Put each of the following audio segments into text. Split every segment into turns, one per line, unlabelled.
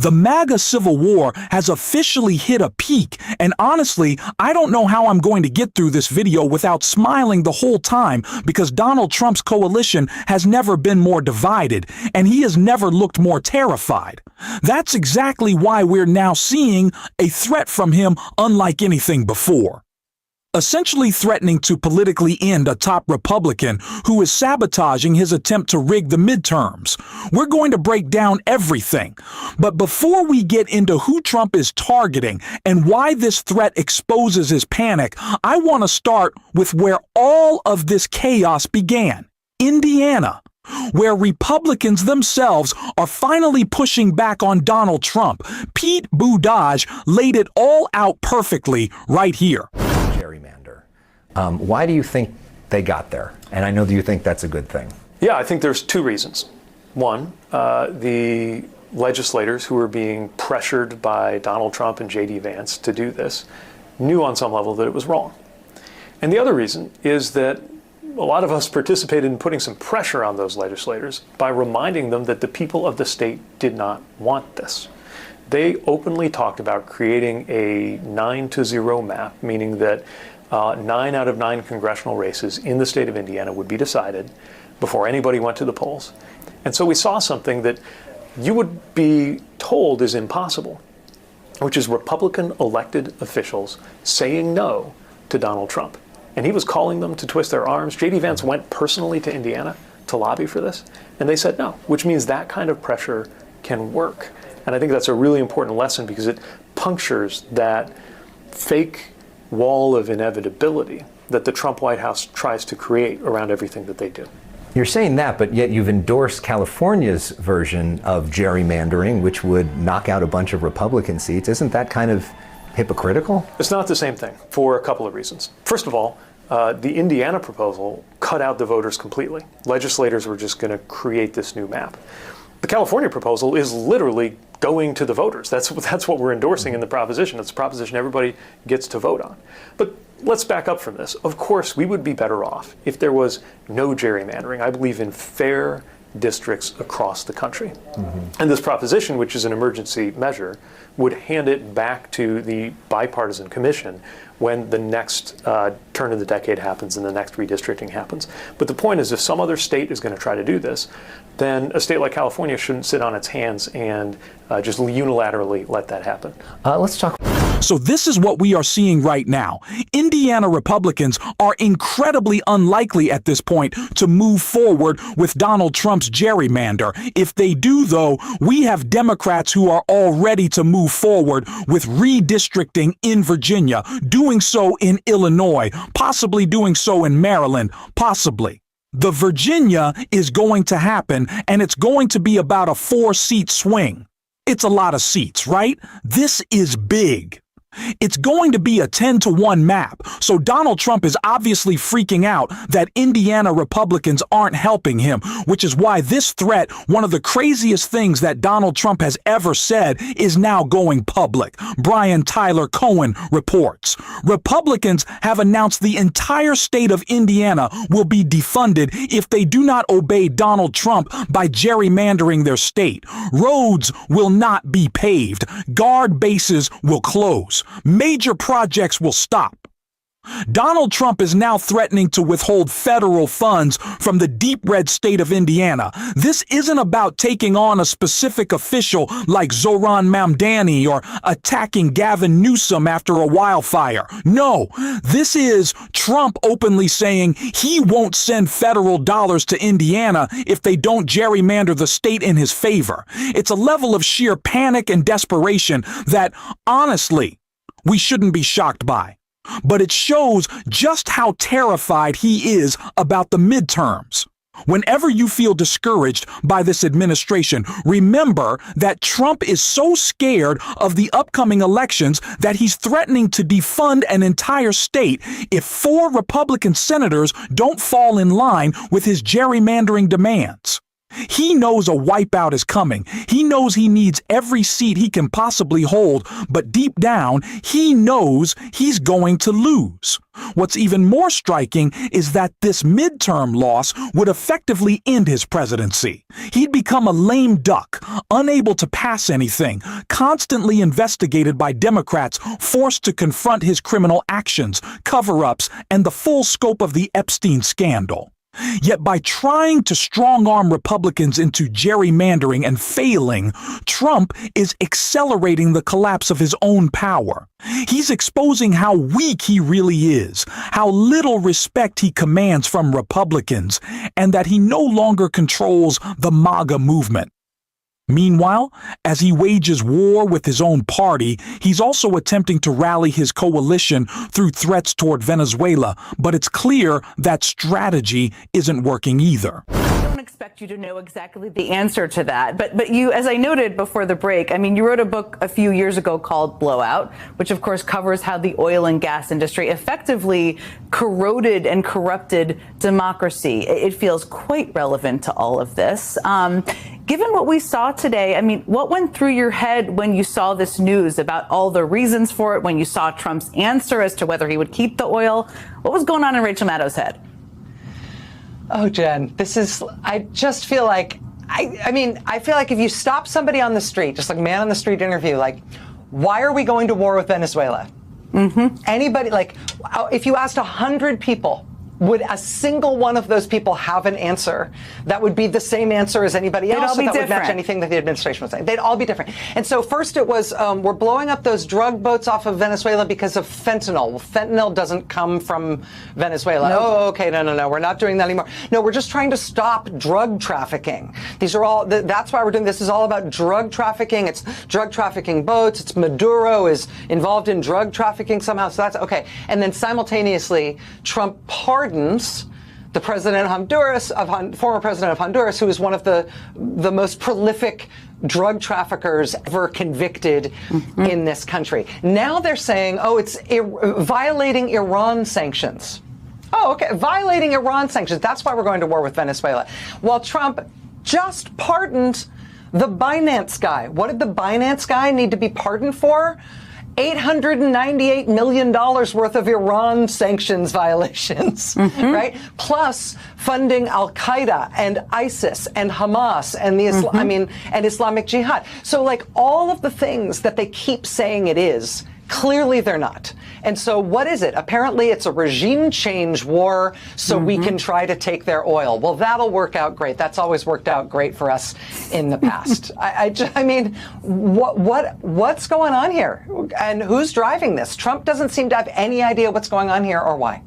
The MAGA civil war has officially hit a peak, and honestly, I don't know how I'm going to get through this video without smiling the whole time, because Donald Trump's coalition has never been more divided, and he has never looked more terrified. That's exactly why we're now seeing a threat from him unlike anything before. Essentially threatening to politically end a top Republican who is sabotaging his attempt to rig the midterms. We're going to break down everything. But before we get into who Trump is targeting and why this threat exposes his panic, I want to start with where all of this chaos began: Indiana, where Republicans themselves are finally pushing back on Donald Trump. Pete Buttigieg laid it all out perfectly right here.
Gerrymander. Why do you think they got there? And I know that you think that's a good thing.
Yeah, I think there's two reasons. One, the legislators who were being pressured by Donald Trump and J.D. Vance to do this knew on some level that it was wrong. And the other reason is that a lot of us participated in putting some pressure on those legislators by reminding them that the people of the state did not want this. They openly talked about creating a 9-0 map, meaning that 9 out of 9 congressional races in the state of Indiana would be decided before anybody went to the polls. And so we saw something that you would be told is impossible, which is Republican elected officials saying no to Donald Trump. And he was calling them to twist their arms. J.D. Vance went personally to Indiana to lobby for this, and they said no, which means that kind of pressure can work. And I think that's a really important lesson because it punctures that fake wall of inevitability that the Trump White House tries to create around everything that they do.
You're saying that, but yet you've endorsed California's version of gerrymandering, which would knock out a bunch of Republican seats. Isn't that kind of hypocritical?
It's not the same thing for a couple of reasons. First of all, the Indiana proposal cut out the voters completely. Legislators were just going to create this new map. The California proposal is literally going to the voters. That's what we're endorsing in the proposition. It's a proposition everybody gets to vote on. But let's back up from this. Of course, we would be better off if there was no gerrymandering. I believe in fair districts across the country. And this proposition, which is an emergency measure, would hand it back to the bipartisan commission when the next turn of the decade happens and the next redistricting happens. But the point is, if some other state is going to try to do this, then a state like California shouldn't sit on its hands and just unilaterally let that happen.
Let's talk.
So this is what we are seeing right now. Indiana Republicans are incredibly unlikely at this point to move forward with Donald Trump's gerrymander. If they do, though, we have Democrats who are all ready to move forward with redistricting in Virginia, doing so in Illinois, possibly doing so in Maryland, possibly. The Virginia is going to happen, and it's going to be about a 4-seat swing. It's a lot of seats, right? This is big. It's going to be a 10-1 map, so Donald Trump is obviously freaking out that Indiana Republicans aren't helping him, which is why this threat, one of the craziest things that Donald Trump has ever said, is now going public. Brian Tyler Cohen reports. Republicans have announced the entire state of Indiana will be defunded if they do not obey Donald Trump by gerrymandering their state. Roads will not be paved. Guard bases will close. Major projects will stop. Donald Trump is now threatening to withhold federal funds from the deep red state of Indiana. This isn't about taking on a specific official like Zoran Mamdani or attacking Gavin Newsom after a wildfire. No, this is Trump openly saying he won't send federal dollars to Indiana if they don't gerrymander the state in his favor. It's a level of sheer panic and desperation that, honestly, we shouldn't be shocked by. But it shows just how terrified he is about the midterms. Whenever you feel discouraged by this administration, remember that Trump is so scared of the upcoming elections that he's threatening to defund an entire state if 4 Republican senators don't fall in line with his gerrymandering demands. He knows a wipeout is coming. He knows he needs every seat he can possibly hold, but deep down, he knows he's going to lose. What's even more striking is that this midterm loss would effectively end his presidency. He'd become a lame duck, unable to pass anything, constantly investigated by Democrats, forced to confront his criminal actions, cover-ups, and the full scope of the Epstein scandal. Yet by trying to strong-arm Republicans into gerrymandering and failing, Trump is accelerating the collapse of his own power. He's exposing how weak he really is, how little respect he commands from Republicans, and that he no longer controls the MAGA movement. Meanwhile, as he wages war with his own party, he's also attempting to rally his coalition through threats toward Venezuela, but it's clear that strategy isn't working either.
I don't expect you to know exactly the answer to that, but you, as I noted before the break, I mean, you wrote a book a few years ago called Blowout, which of course covers how the oil and gas industry effectively corroded and corrupted democracy. It feels quite relevant to all of this. Given what we saw today, I mean, what went through your head when you saw this news about all the reasons for it, when you saw Trump's answer as to whether he would keep the oil? What was going on in Rachel Maddow's head?
Oh, Jen, I just feel like, I feel like if you stop somebody on the street, just like man on the street interview, like, why are we going to war with Venezuela? Anybody, like, if you asked 100 people, would a single one of those people have an answer that would be the same answer as anybody else, that would match anything that the administration was saying? They'd all be different. And so first it was, we're blowing up those drug boats off of Venezuela because of fentanyl. Well, fentanyl doesn't come from Venezuela.
Nope.
Oh, okay, no, we're not doing that anymore. No, we're just trying to stop drug trafficking. These are all, that's why we're doing this. Is all about drug trafficking. It's drug trafficking boats. It's Maduro is involved in drug trafficking somehow. So that's okay. And then simultaneously, Trump pardons the president of Honduras, former president of Honduras, who is one of the most prolific drug traffickers ever convicted in this country. Now they're saying, oh, it's violating Iran sanctions. Oh, okay, violating Iran sanctions. That's why we're going to war with Venezuela. While Trump just pardoned the Binance guy. What did the Binance guy need to be pardoned for? $898 million worth of Iran sanctions violations, right? Plus funding Al-Qaeda and ISIS and Hamas and the and Islamic Jihad. So like all of the things that they keep saying it is, clearly they're not. And so what is it? Apparently it's a regime change war so we can try to take their oil. Well, that'll work out great. That's always worked out great for us in the past. I mean, what's going on here? And who's driving this? Trump doesn't seem to have any idea what's going on here or why.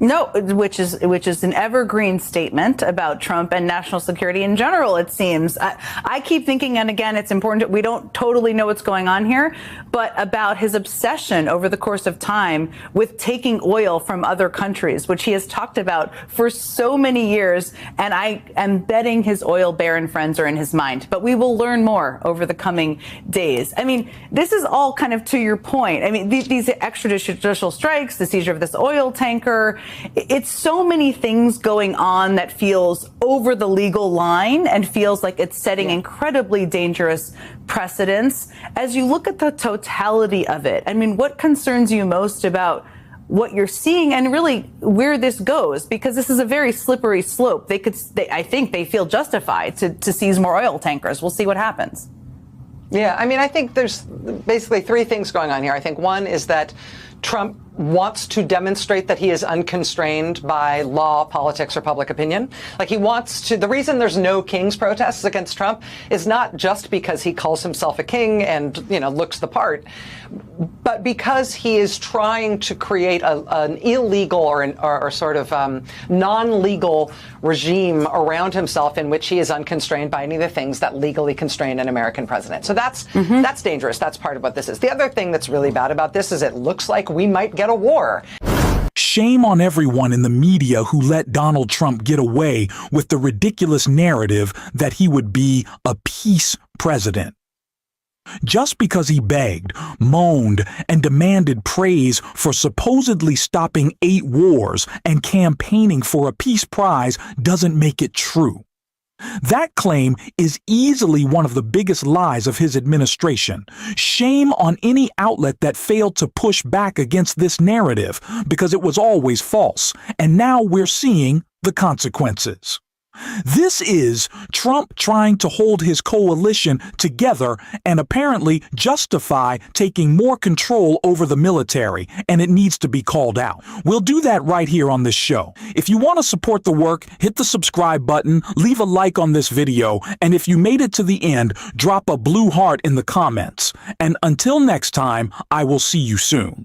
No, which is an evergreen statement about Trump and national security in general, it seems. I keep thinking, and again, it's important that we don't totally know what's going on here, but about his obsession over the course of time with taking oil from other countries, which he has talked about for so many years. And I am betting his oil baron friends are in his mind. But we will learn more over the coming days. I mean, this is all kind of to your point. I mean, these extrajudicial strikes, the seizure of this oil tanker, it's so many things going on that feels over the legal line and feels like it's setting incredibly dangerous precedents. As you look at the totality of it, I mean, what concerns you most about what you're seeing and really where this goes? Because this is a very slippery slope. I think they feel justified to seize more oil tankers. We'll see what happens.
Yeah, I mean, I think there's basically three things going on here. I think one is that Trump wants to demonstrate that he is unconstrained by law, politics, or public opinion. Like he wants to, the reason there's no king's protests against Trump is not just because he calls himself a king and, looks the part, but because he is trying to create an illegal or sort of non-legal regime around himself in which he is unconstrained by any of the things that legally constrain an American president. So that's dangerous. That's part of what this is. The other thing that's really bad about this is it looks like we might get a war.
Shame on everyone in the media who let Donald Trump get away with the ridiculous narrative that he would be a peace president. Just because he begged, moaned, and demanded praise for supposedly stopping 8 wars and campaigning for a peace prize doesn't make it true. That claim is easily one of the biggest lies of his administration. Shame on any outlet that failed to push back against this narrative, because it was always false, and now we're seeing the consequences. This is Trump trying to hold his coalition together and apparently justify taking more control over the military, and it needs to be called out. We'll do that right here on this show. If you want to support the work, hit the subscribe button, leave a like on this video, and if you made it to the end, drop a blue heart in the comments. And until next time, I will see you soon.